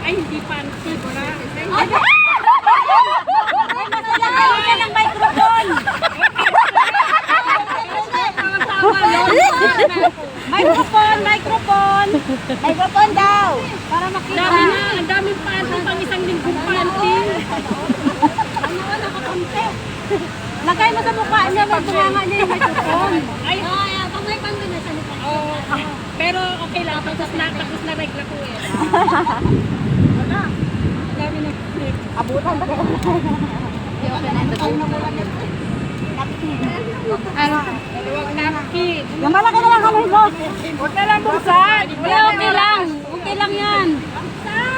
Ay, hindi panty. Wala. Ay, masalagayin ka ng microphone. Microphone, microphone. Microphone daw. Para makita. Dami na. Ang daming panty. Pang isang linggong panty. Lagay mo sa mukha niya, may bunganga niya yung microphone. Ay, pang may panty na salita. Oo. Pero okay lang. Tapos na regla ko eh. Wala. Ang dami na. Abutan ba kayo? Ano? Huwag napkin. Yung malaki na lang kamay mo. Huwag na lang buksan. Wala, okay lang. Okay lang yan.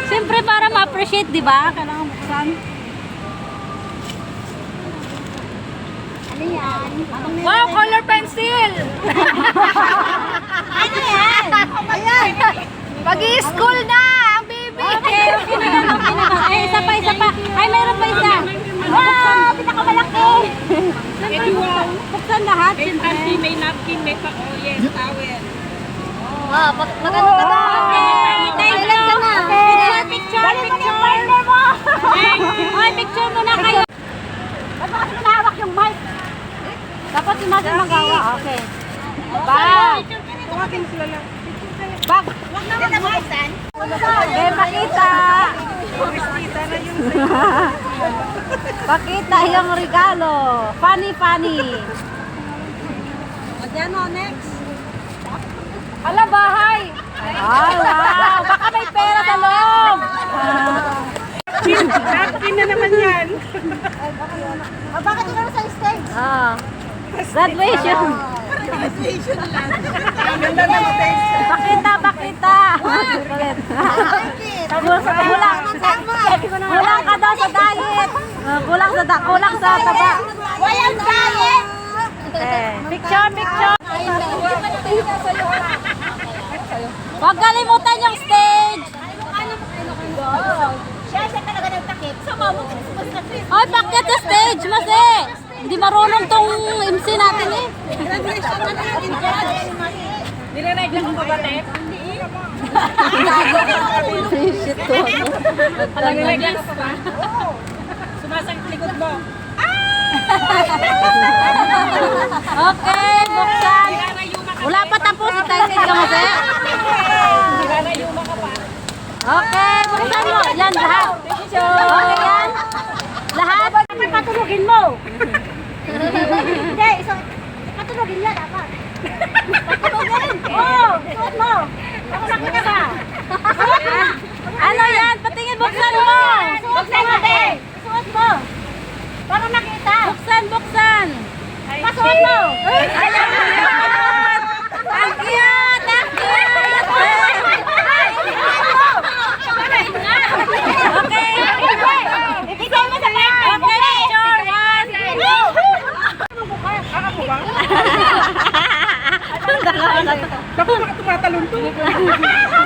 Siyempre para ma-appreciate, di ba? Kailangan buksan. Ano yan? Wow, color pencil! Ano yan? Ayan. Pag-i-school na ang baby! Okay, okay na lang. Okay na lang. Ay, isa pa, isa pa. Ay, mayroon pa isa. Wow, pinakamalaki. Eh, wow. Buksan lahat. May panty, may napkin, may pa... Oh, yes, towel. Oh, magano ka na. Okay, thank you. Picture, picture, picture. Ay, picture muna kayo. Ba't ba kasi nahawak yung mic? Dapat yung natin magawa. Okay. Bag. Tumakin sila lang. Bag. Huwag na mag-buksan. Okay, pakita. Kristita na yun. Pakita yung regalo. Funny, funny. Ayan o, next. Ala, bahay! Ah, wow. Baka may pera sa loob. Napkin na naman yan. Bakit yun sa stage? Ah. Graduation. Graduation lang. Ang ganda ng face. Pakita, pakita. Ulit. Kulang ka daw sa diet. Kulang sa taba. Walang diet. Picture, picture. Huwag kalimutan yung stage. Siya talaga nagtakip. Ay, pakit sa stage, Masi. Hindi marunong tong MC natin eh. Nireregla ko ba ba, Tek? Shit ko. Nireregla ko ba? Sumasang likod mo. Okay, buksan. Wala pa tapos. Excited ka, Masi? Nirarayuma ka pa. Okay, buksan mo. Yan, lahat. Okay yan? Lahat? Dapat patulogin mo. Hindi, patulogin yan dapat. Patulogin. Oo, suot mo. Ako nakita ka. Ano yan? Patingin, buksan mo. Buksan mo, be. Suot mo. Para makita. Buksan, buksan. Pasuot mo. Ayan. Ang cute, ang cute. Okay. Ikaw mo sa left. Okay, picture one. Ako ba? Baka baka tumatalon to.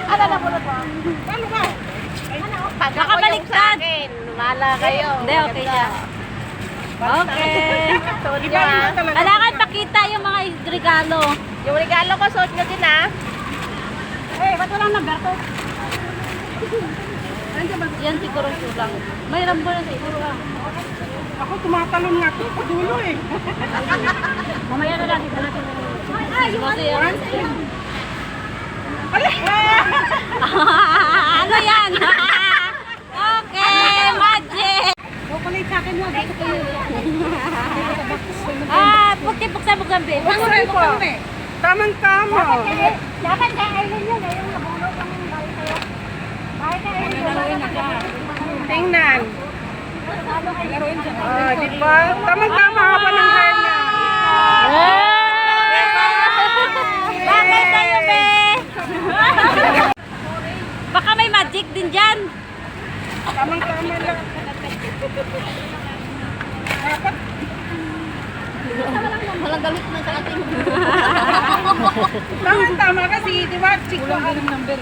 Ano na bulot mo? Paano ba? Baka baliktad. Wala kayo. Hindi, okay siya. Okay. Iba talaga. Kailangan pakita yung mga regalo. Yung regalo ko, suot nyo din ah. Eh, ba't walang number to? Yan siguro kulang. May rambo na siguro ah. Ako tumatalon nga to. Padulo eh. Mamaya na lang. Ay, yung ano yan? Ano yan? Okay, magic! Chocolate sa akin mo. Dito ko yun. Buksan, babe. Buksan ko. Tamang-tama. Dapat kay Aileen yun, yung nabulog ang balik sa'yo. Bakit kay Aileen? Tingnan. Di ba? Tamang-tama ka pa ng hair niya. Bakit sa'yo, be? Baka may magic din dyan. Tamang-tama lang. Dapat. Walang galit na sa ating. Tamang-tama kasi, di ba? Kulang din ng number.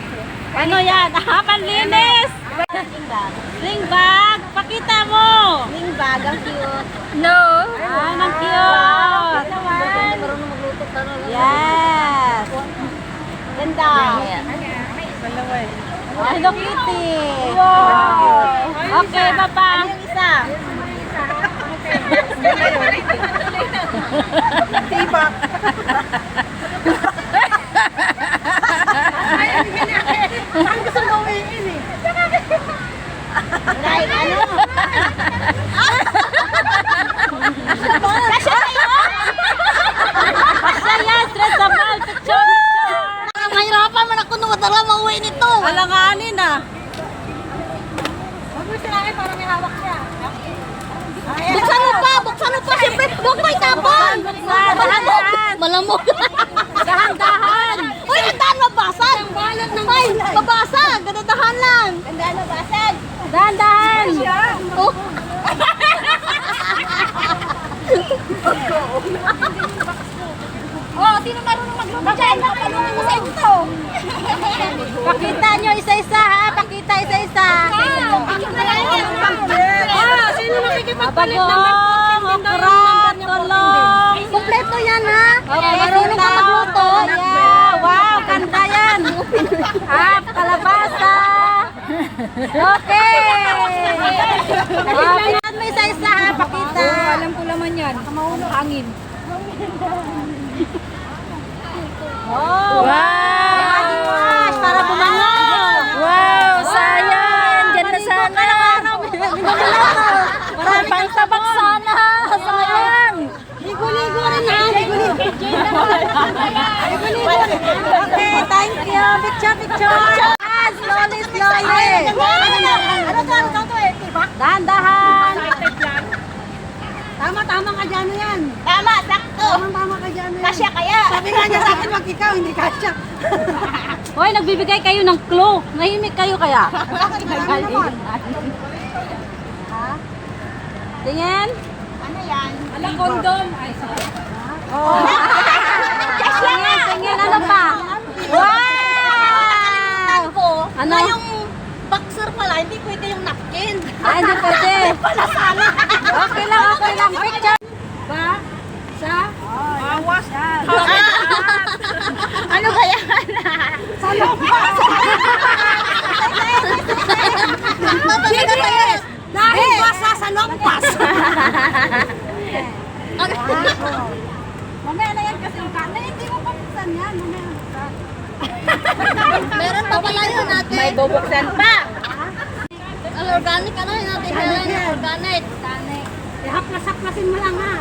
Ano yan? Panlinis! Sling bag! Pakita mo! Ning bag, ang cute. No! Ah, ang cute! Marunong magluto ka na. Yes! Ganda. Dalawa eh. Hello Kitty. Wow. Okay, baba. Ano yung isa? Tibak. Ang gusto mo uwiin eh. Dahil ano? Basta yan, stress sa ball. Picture, picture. Mahirapan man ako nung matala mauwi nito. Alanganin ah. Huwag mo sila para may hawak siya. Buksan mo pa, buksan mo pa. Siyempre, huwag mo itapon. Dahan-dahan. Malamog. Dahan-dahan. Uy, nandaan mabasag. Ang balot ng Ay, mabasag. Ganadahan lang. Tandaan mo, basag. Dahan-dahan. Oh. Oh, sino marunong magluto dyan? Kapalungan mo sa ito. Pakita nyo isa-isa ha. Pakita isa-isa. Sino nakikipagpalit ng Abagong, okra, tulong. Kompleto yan ha. Okay, Marunong ka magluto. Yeah, wow, kanta yan. Kalabasa. Okay. Pakita mo isa-isa ha. Pakita. Alam ko naman yan. Hangin. Oh, wow. Para bumango. Wow, sayang. Diyan na sana. Para pang tabak sana. Sayang. Ligo-ligo rin ha. Ligo-ligo. Okay, thank you. Picture, picture. Slowly, slowly. Dahan-dahan. Tama ka dyan yan. Tama, sakto. Tama ka dyan yan. Kasya kaya. Sabi nga niya sa akin, wag ikaw, hindi kasya. Hoy, nagbibigay kayo ng clue. Nahimik kayo kaya? Tingin. Ano yan? Alam, kondom. Ay, sorry. Oh. Tingin, tingin. Ano pa? Wow! Ko, Ano? na yung boxer pala, hindi pwede yung napkin. Ah, hindi pwede. Okay lang. Picture. Ba? Sa? Awas. Ano ba yan? Sa lompas! Dahil basa sa lompas! Mamaya na yan kasi yung kanan. Hindi mo pagkasan yan. Mamaya na buksan. Meron pa pala yun natin. May bubuksan pa. Ang organic ano yun natin? Organic. Haplas-haplasin mo lang ha.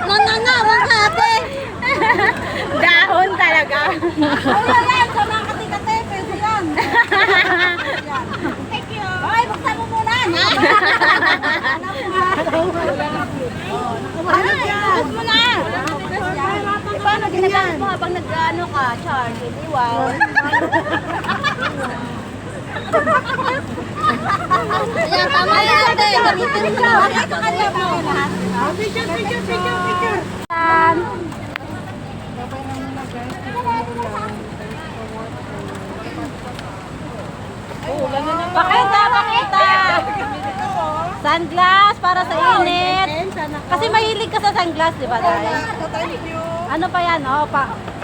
Nangangawan ka ate. Dahon talaga. Wala yan. Sa mga kati-kati. Pwede yan. Thank you. Ay, buksan mo muna. Buksan mo na. Paano ginagamit mo habang nag-ano ka, Charles? Hindi, wow. Ayan, tama yan ate. Gamitin mo. Picture. Tan. Pakita. Sunglass para sa init. Kasi mahilig ka sa sunglass, di ba, Day? Ano pa yan? Oh,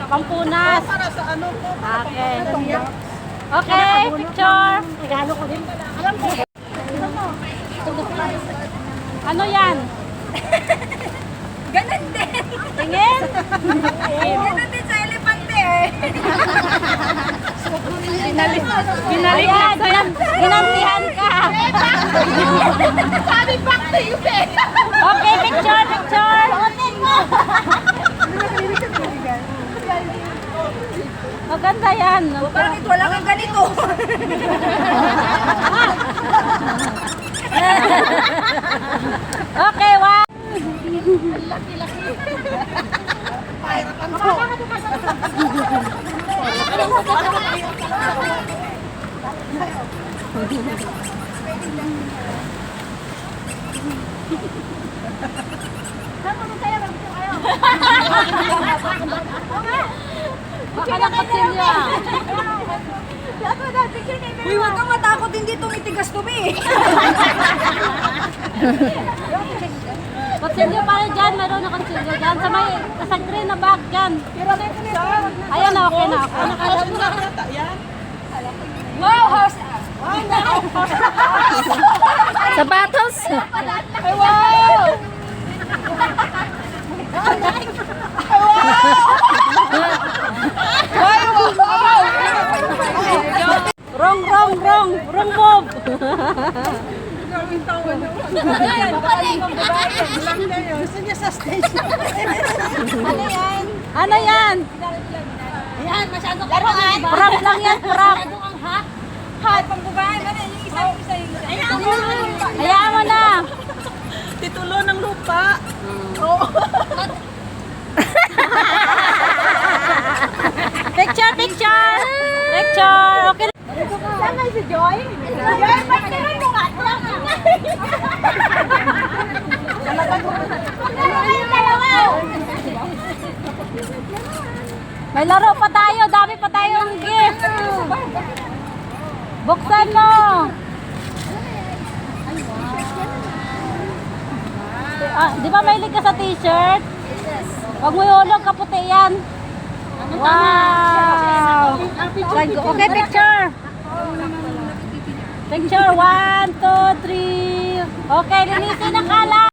pampunas. Para sa ano po? Okay. Okay, picture. Regalo ko din. Ano yan? Ganun din. Tingin? Ganun din sa elepante eh. Ayan, ginantihan ka. Sabi back to you, eh. Okay, picture. Maganda yan. Bakit wala kang ganito? Okay, wow. Baka nakatsilya. Uy, huwag kang matakot, hindi tumitigas to be. Kutsilyo pala dyan, meron na kutsilyo dyan. Sa green na bag dyan. Ayan na, okay na ako. Wow, house. Sapatos. Ay, wow. Wrong move. Ano yan? Yan, masyado karangan. Prank lang yan, prank. Hay, pangbubahan. Ano yung isa? Hayaan mo na. Titulo ng lupa. Picture. Okay. Saan nga si Joy? Joy, ba't tinan mo nga? Dalawa. May laro pa tayo. Dami pa tayong gift. Buksan mo. Di ba mahilig ka sa t-shirt? Huwag mo ihulog, kaputi yan. Wow! Okay, picture. Picture, 1, 2, 3. Okay, linisin ang kalat.